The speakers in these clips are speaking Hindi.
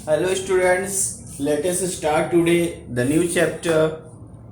Hello students, let us start today the new chapter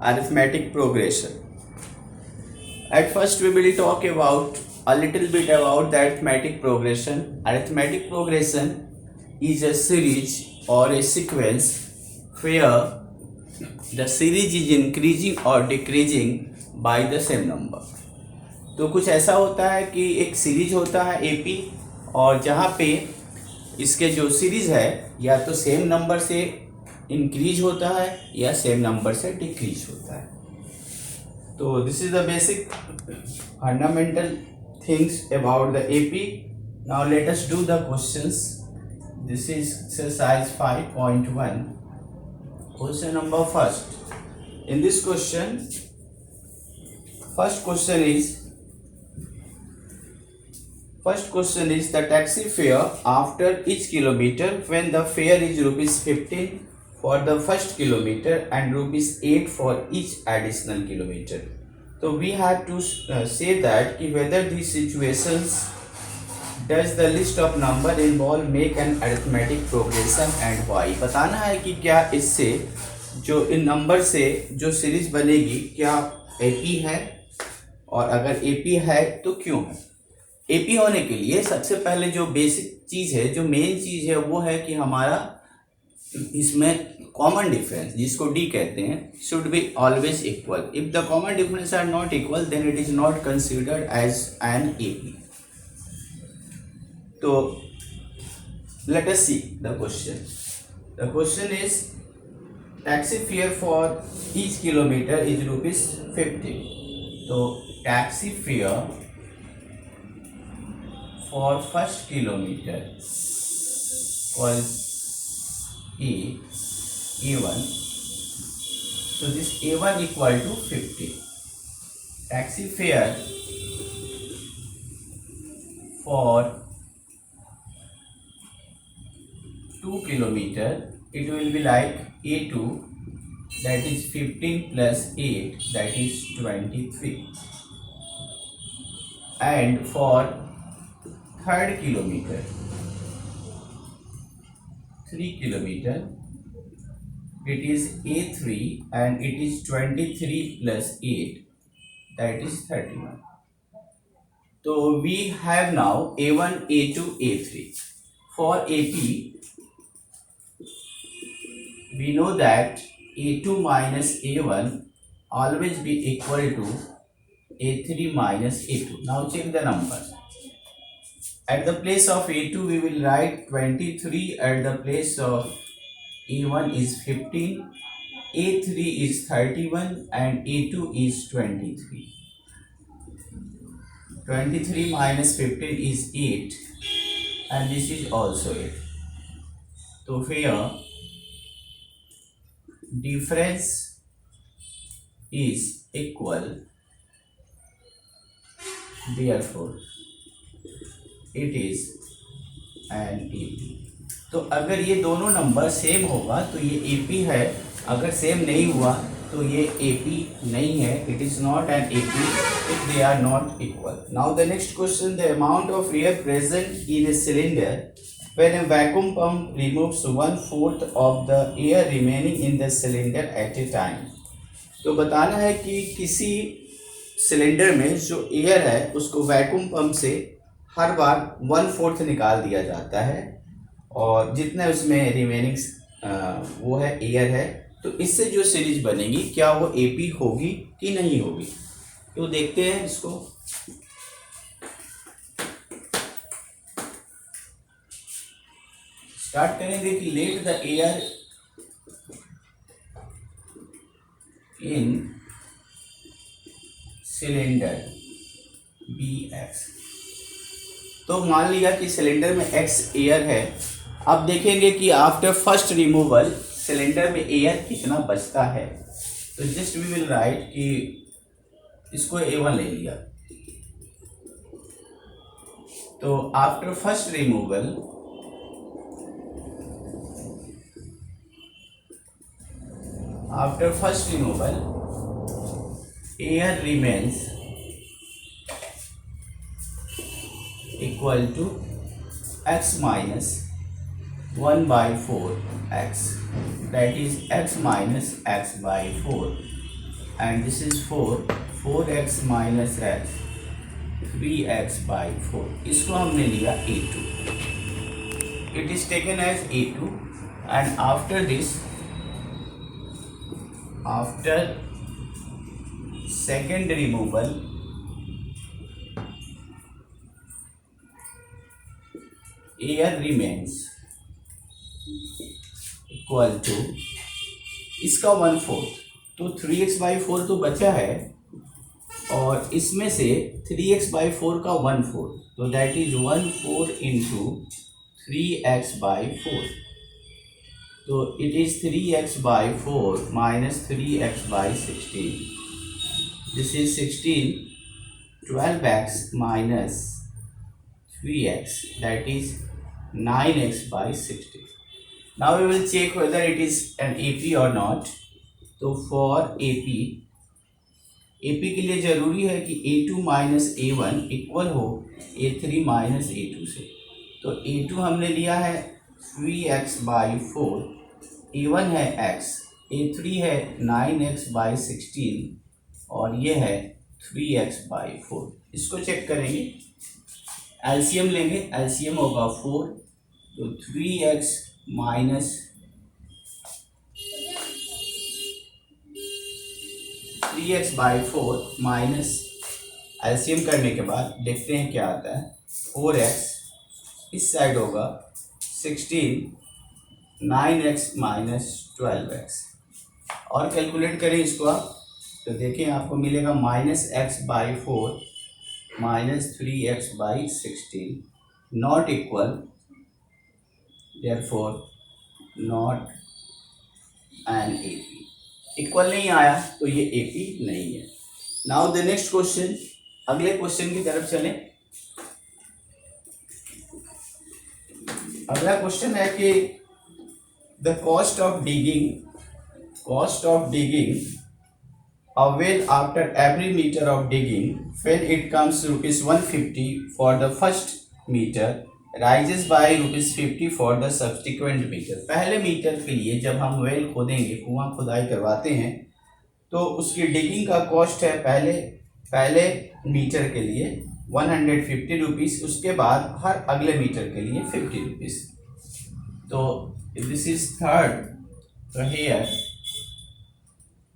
arithmetic progression. At first we will talk about a little bit about the arithmetic progression. Arithmetic progression is a series or a sequence where the series is increasing or decreasing by the same number. तो कुछ ऐसा होता है कि एक सीरीज होता है एपी और जहाँ पे इसके जो सीरीज है या तो सेम नंबर से इंक्रीज होता है या सेम नंबर से डिक्रीज होता है. तो this is the basic fundamental things about the AP. Now let us do the questions. This is exercise 5.1. Question number first. In this question first question is the taxi fare after each kilometer when the fare is rupees 15 for the first kilometer and rupees 8 for each additional kilometer. So we have to say that whether these situations does the list of number involve make an arithmetic progression and why. बताना है कि क्या इससे जो इन नंबर से जो सीरीज बनेगी क्या एपी है और अगर एपी है तो क्यों है. एपी होने के लिए सबसे पहले जो बेसिक चीज़ है, जो मेन चीज़ है, वो है कि हमारा इसमें कॉमन डिफरेंस जिसको डी कहते हैं should be always equal. If the common difference are not equal then it is not considered as an AP. तो let us see the question. The question is taxi fare for each kilometre is rupees 50. तो taxi fare for first kilometer was A1. So this A1 equal to 50. Taxi fare for 2 kilometer it will be like A2, that is 15 plus 8, that is 23. And for third kilometer 3 kilometer it is A3 and it is 23 plus 8, that is 31. So we have now A1, A2, A3. For AP we know that A2 minus A1 always be equal to A3 minus A2. Now check the numbers. At the place of A2 we will write 23, at the place of A1 is 15, A3 is 31 and A2 is 23. 23 minus 15 is 8 and this is also 8. So here difference is equal, therefore it is an AP. तो अगर ये दोनों नंबर सेम होगा तो ये एपी है, अगर सेम नहीं हुआ तो ये एपी नहीं है. It is not an AP if they are not equal. Now the next question. The amount of air present in a cylinder when a vacuum pump removes 1/4 of the air remaining in the cylinder at a time. तो बताना है कि किसी सिलेंडर में जो एयर है उसको वैक्यूम पंप से हर बार 1/4 निकाल दिया जाता है और जितने उसमें रिमेनिंग वो है एयर है. तो इससे जो सीरीज बनेगी क्या वो एपी होगी कि नहीं होगी. तो देखते हैं इसको. स्टार्ट करेंगे कि let the air in cylinder be X. तो मान लिया कि सिलेंडर में x एयर है. अब देखेंगे कि आफ्टर फर्स्ट रिमूवल सिलेंडर में एयर कितना बचता है. तो जस्ट वी विल राइट कि इसको A1 ले लिया. तो after first removal air remains equal to x minus 1/4x, that is x minus x by 4, and this is 4x minus x, 3x by 4. इसको हमने लिया a2. It is taken as a2, and after this, after second removal, air remains equal to इसका 1/4, तो 3x/4 तो बचा है, और इसमें से 3x/4 का 1/4, तो दैट इज 1/4 इंटू 3x/4, तो it is 3x/4 minus 3x/16, this is 16, 12x minus 3x, that is 9x/16. Now we will check whether it is an AP or not. तो for AP के लिए जरूरी है कि A2 माइनस A1 इक्वल हो A3 माइनस A2 से। तो A2 हमने लिया है 3x/4, A1 है x, A3 है 9x/16, और ये है 3x/4। इसको चेक करेंगे, एलसीएम लेंगे, एलसीएम होगा 4, तो 3x minus 3x/4 minus LCM करने के बाद देखते हैं क्या आता है। 4x इस साइड होगा 16, 9x माइनस 12x, और कैलकुलेट करें इसको आप, तो देखें आपको मिलेगा -x/4 minus 3x/16 not equal, therefore not an AP. Equal नहीं आया तो ये AP नहीं है। नाउ द नेक्स्ट क्वेश्चन, अगले क्वेश्चन की तरफ चलें। अगला क्वेश्चन है कि the cost of digging a well after every meter of digging, when it comes ₹150 for the first meter, rises by ₹50 for the subsequent meter. पहले मीटर के लिए जब हम वेल खोदेंगे, कुआं खुदाई करवाते हैं, तो उसकी डिगिंग का कॉस्ट है पहले मीटर के लिए ₹150, उसके बाद हर अगले मीटर के लिए ₹50। तो this is third, so here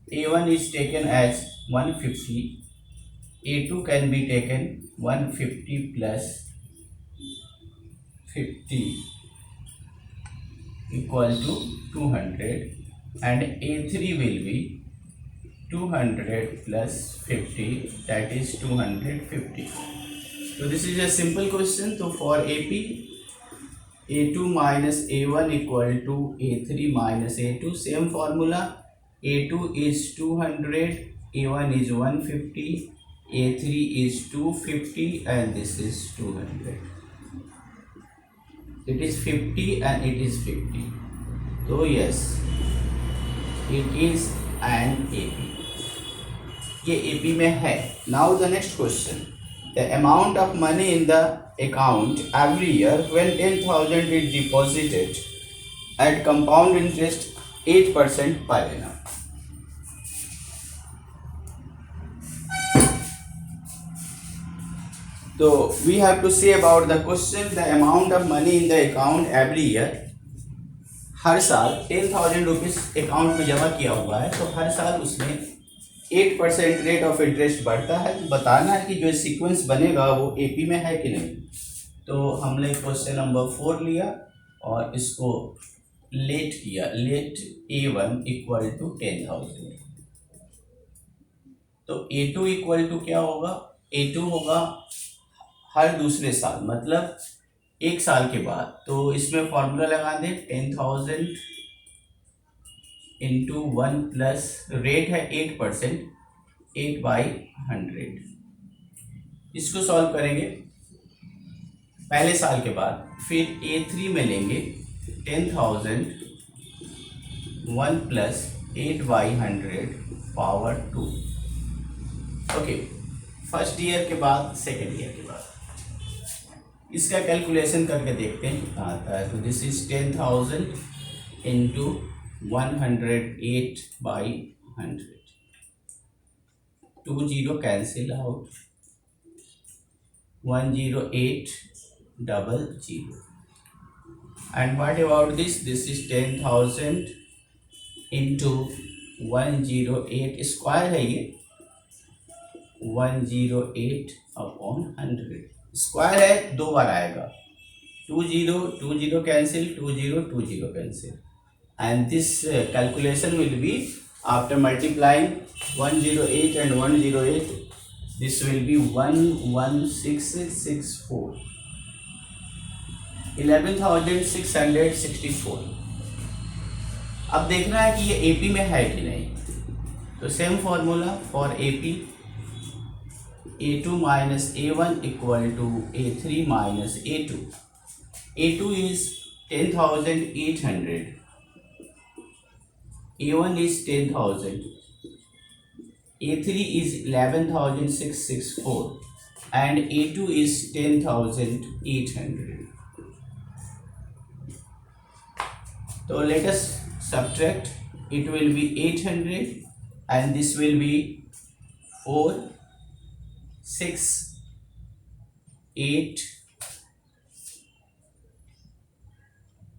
A1 is taken as 150, A2 can be taken 150 plus 50 equal to 200, and A3 will be 200 plus 50, that is 250. So this is a simple question. So for AP, A2 minus A1 equal to A3 minus A2, same formula. A2 is 200, A1 is 150, A3 is 250, and this is 200. It is 50 and it is 50. So yes, it is an AP. ये AP में है. Now the next question. The amount of money in the account every year when 10,000 is deposited at compound interest 8% per annum. So we have to say about the question, the amount of money in the account every year. हर साल 10,000 रुपीज़ अकाउंट में जमा किया हुआ है, तो हर साल उसमें 8% रेट ऑफ इंटरेस्ट बढ़ता है। तो बताना है कि जो सीक्वेंस बनेगा वो AP में है कि नहीं। तो हमने क्वेश्चन नंबर 4 लिया और इसको लेट किया, लेट A1 इक्वल टू 10,000, तो A2 इक्वल टू क्या होगा, A2 होगा हर दूसरे साल, मतलब एक साल के बाद। तो इसमें फॉर्मूला लगा दें, 10,000 इंटू 1 प्लस रेट है 8%, 8/100। इसको सॉल्व करेंगे पहले साल के बाद। फिर A3 में लेंगे 10,000 1 plus 8/100 power 2। Okay, first year के बाद, सेकेंड ईयर के बाद इसका कैलकुलेशन करके देखते हैं कितना आता है। तो this is 10,000 into 108 by 100, 2 0 cancel out, 10800, and what about this? This is 10,000 into 108 square है ये, 108 अपॉन 100 स्क्वायर है, 2 बार आएगा, 2 0 2 0 cancel, 2 0 2 0 cancel, and this calculation will be after multiplying 108 and 108, this will be 11664, 11,664। अब देखना है कि ये एपी में है कि नहीं। तो same formula for AP, A2 minus A1 equal to A3 minus A2. A2 is 10,800, A1 is 10,000, A3 is 11,664 and A2 is 10,800. So let us subtract. It will be 800 and this will be 4 6 8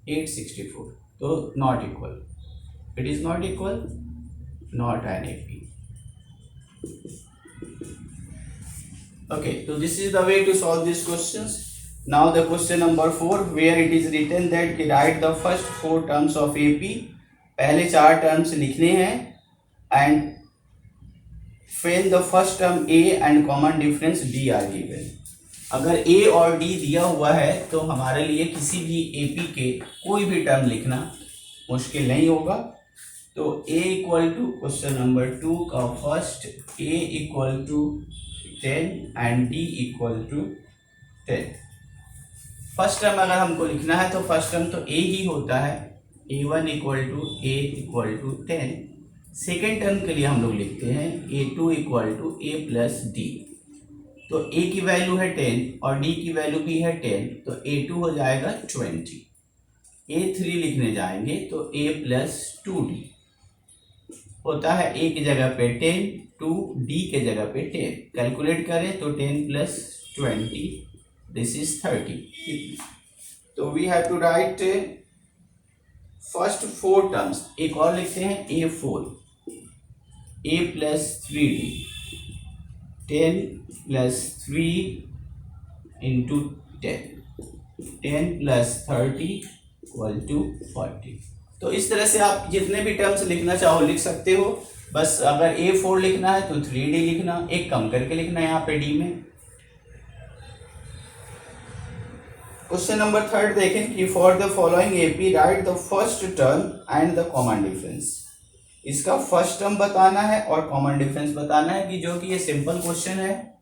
864. So not equal. It is not equal, not an AP. Okay, so this is the way to solve these questions. Now the question number 4, where it is written that write the first 4 terms of AP. पहले 4 terms लिखने हैं and fill the first term A and common difference D are given. अगर A और D दिया हुआ है तो हमारे लिए किसी भी AP के कोई भी टर्म लिखना मुश्किल नहीं होगा। तो A equal to question number 2 का first A equal to 10 and D equal to 10। First term अगर हमको लिखना है तो फर्स्ट टर्म तो A ही होता है, A1 equal to A equal to 10। Second term के लिए हम लोग लिखते हैं A2 equal to A plus D. तो A की वैल्यू है 10 और D की वैल्यू भी है 10, तो A2 हो जाएगा 20। A3 लिखने जाएंगे तो A प्लस 2D होता है, A की जगह पे 10, 2D के जगह पे 10। कैलकुलेट करें तो 10 प्लस 20, दिस इज 30। तो we have to write first 4 terms. एक और लिखते हैं A4, A plus 3D, 10 plus 3 into 10, 10 plus 30 equal to 40। तो इस तरह से आप जितने भी टर्म्स लिखना चाहो लिख सकते हो। बस अगर A4 लिखना है तो 3D लिखना, एक कम करके लिखना है यहाँ पे D में। क्वेश्चन नंबर 3 देखें कि for the following AP right the first term and the common difference. इसका फर्स्ट टर्म बताना है और कॉमन डिफरेंस बताना है, कि जो कि ये सिंपल क्वेश्चन है।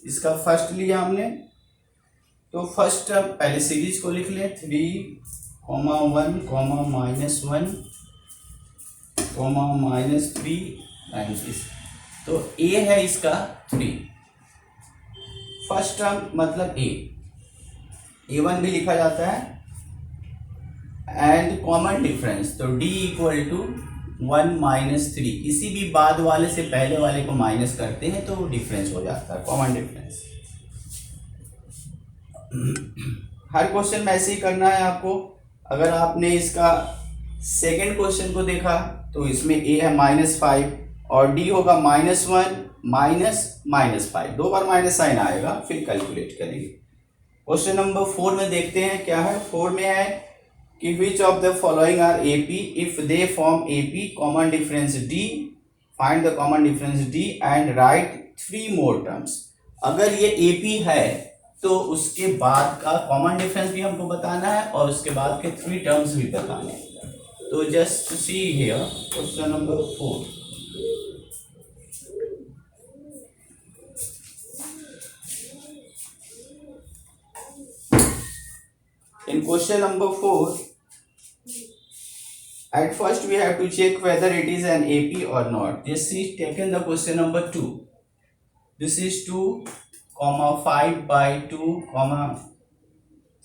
इसका फर्स्ट लिया हमने, तो फर्स्ट टर्म पहले सीरीज को लिख लें, 3, 1, -1, -3 एंड दिस। तो A है इसका 3, फर्स्ट टर्म मतलब A1 भी लिखा जाता है, एंड कॉमन डिफरेंस तो D इक्वल टू 1 - 3। किसी भी बाद वाले से पहले वाले को माइनस करते हैं तो डिफरेंस हो जाता है, कॉमन डिफरेंस। हर क्वेश्चन में ऐसे ही करना है आपको। अगर आपने इसका सेकेंड क्वेश्चन को देखा तो इसमें A है -5 और D होगा -1 -5, 2 बार माइनस साइन आएगा, फिर कैलकुलेट करेंगे। क्वेश्चन नंबर 4 में देखते हैं क्या है। 4 में है कि which of the following are AP if they form AP, common difference D, find the common difference D and write 3 more terms. अगर ये AP है तो उसके बाद का कॉमन डिफरेंस भी हमको बताना है और उसके बाद के 3 टर्म्स भी बताने हैं। तो just see here question number 4। In question number 4, at first we have to check whether it is an AP or not. This is taken the question number 2. This is 2, 5 by 2,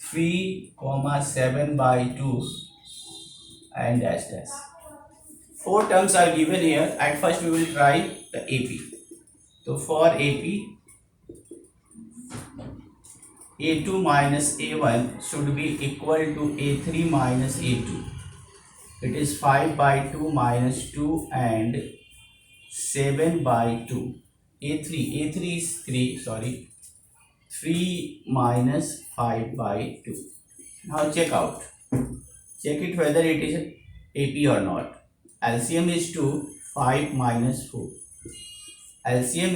3,7/2 and dash dash. 4 terms are given here. At first we will try the AP. So for AP, A2 minus A1 should be equal to A3 minus A2. It is 5/2 minus 2 and 7/2. A3 is 3, sorry, 3 minus 5/2. Now check out. Check it whether it is AP or not. LCM is 2, 5 minus 4. LCM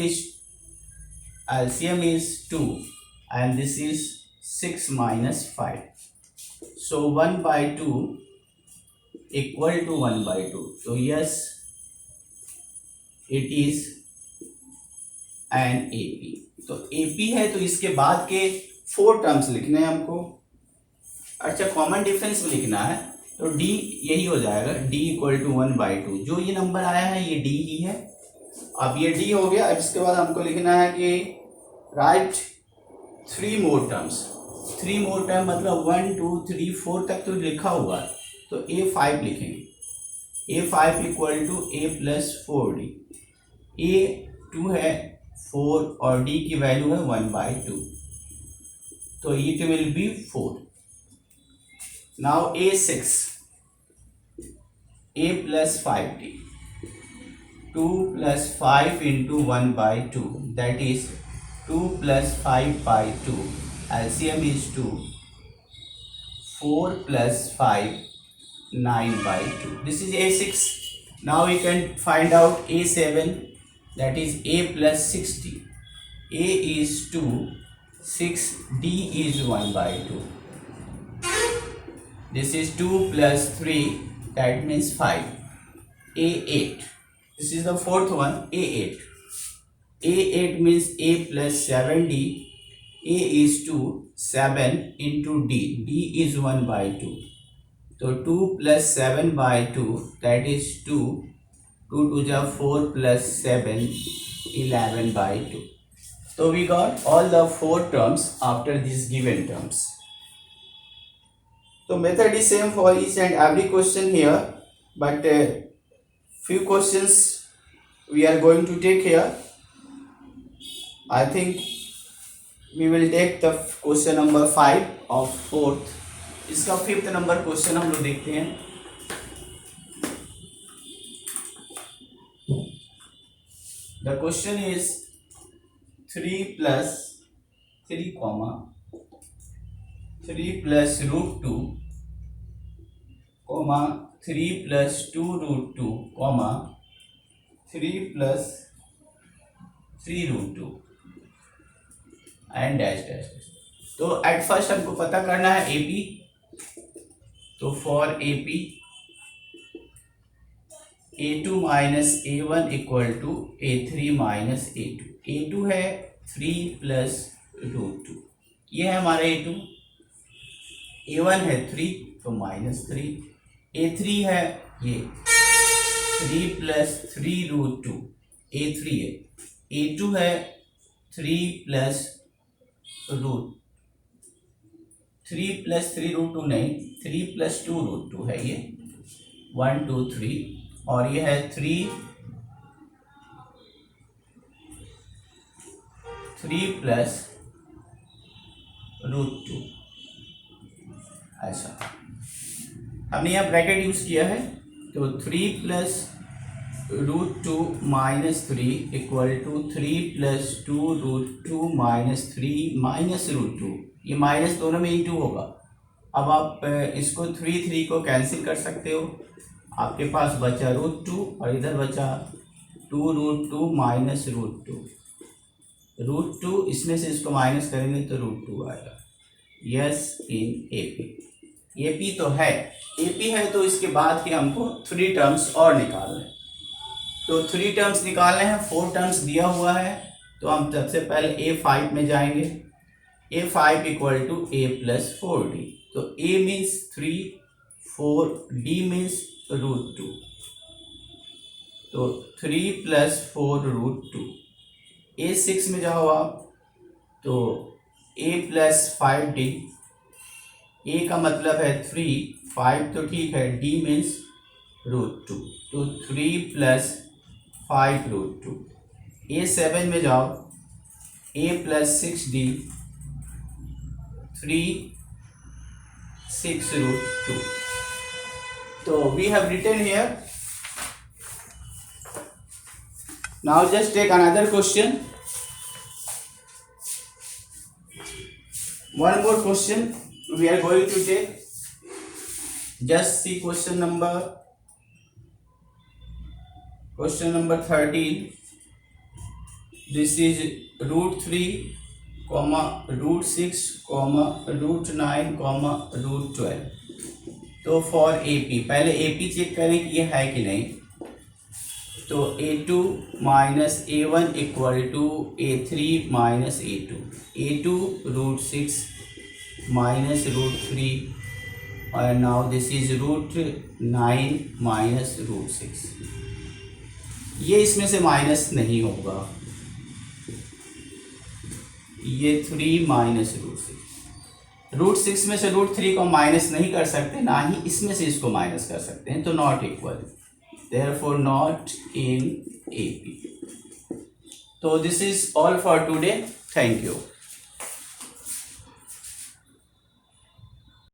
is 2 and this is 6 minus 5. So 1/2 equal to 1/2. So yes, it is an AP. तो AP है तो इसके बाद के 4 टर्म्स लिखने हैं हमको. अच्छा, कॉमन डिफरेंस में लिखना है तो D यही हो जाएगा, D इक्वल टू 1/2. जो ये नंबर आया है ये D ही है. अब ये D हो गया. अब इसके बाद हमको लिखना है कि राइट 3 मोर टर्म्स. 3 मोर टर्म मतलब 1 2 3 4 तक तो लिखा हुआ है. तो A5 लिखेंगे. A5 equal to A plus 4D. A2 है 4 और D की वैल्यू है 1/2. तो it will be 4. Now A6, A plus 5D. 2 plus 5 into 1/2 that is 2 plus 5/2. LCM is 2. 4 plus 5, 9/2. This is A6. Now we can find out A7, that is A plus 60. A is 2, 6, D is 1/2. This is 2 plus 3, that means 5. A8. This is the fourth one, A8. A8 means A plus 7D. A is 2, 7 into D. D is 1/2. So 2 plus 7/2, that is 2. 2 to the 4 plus 7, 11/2. So we got all the 4 terms after these given terms. So method is same for each and every question here, but few questions we are going to take here. I think we will take the question number 5 of 4th. इसका 5th नंबर क्वेश्चन हम लोग देखते हैं. The question is 3 plus 3 comma 3 plus root 2 comma 3 plus 2 root 2 comma 3 plus 3 root 2 and dash dash. तो एट फर्स्ट हमको पता करना है AP. तो for AP A2 minus A1 equal to A3 minus A2. A2 है 3 प्लस रूट 2. ये है हमारा A2. A1 है 3 तो माइनस 3. A3 है ये 3 प्लस 3 रूट 2. A3 है. A2 है 3 प्लस रूट 3 प्लस 3 रूट 2 नहीं, 3 प्लस 2 रूट 2 है ये. 1 2 3 और ये है 3 प्लस रूट 2. ऐसा हमने यहाँ ब्रैकेट यूज किया है. तो 3 plus root 2 minus 3 equal to 3 plus 2 root 2 minus 3 minus root 2. ये माइनस दोनों में इंटू होगा. अब आप इसको 3 को कैंसिल कर सकते हो. आपके पास बचा रूट 2 और इधर बचा 2 रूट 2 माइनस रूट 2. रूट 2 इसमें से इसको माइनस करेंगे तो रूट 2 आएगा. Yes in AP. AP तो है. AP है तो इसके बाद के हमको 3 टर्म्स और निकालने हैं. तो 3 टर्म्स निकालने हैं. 4 टर्म्स दिया हुआ है तो हम सबसे पहले A5 में जाएंगे. A5 equal to A plus 4D. तो A means 3, 4, D means root 2. तो 3 प्लस 4 रूट 2. A6 में जाओ आप तो A प्लस 5D ए का मतलब है 3, 5 तो ठीक है, डी मीन्स √2, तो 3 + 5√2। A7 में जाओ, a + 6d 3 6√2। तो we have written here. Now just take another question. One more question we are going to take. Just see question number 13. This is √3, √6, √9, √12. तो फॉर AP पहले AP चेक करें कि ये है कि नहीं। तो A2 - A1 = A3 - A2, A2 √6 - √3, and now this is √9 - √6। ये इसमें से माइनस नहीं होगा, ये 3 - √6। √6 में से √3 को माइनस नहीं कर सकते, ना ही इसमें से इसको माइनस कर सकते हैं, तो not equal, therefore not in AP. So this is all for today. Thank you.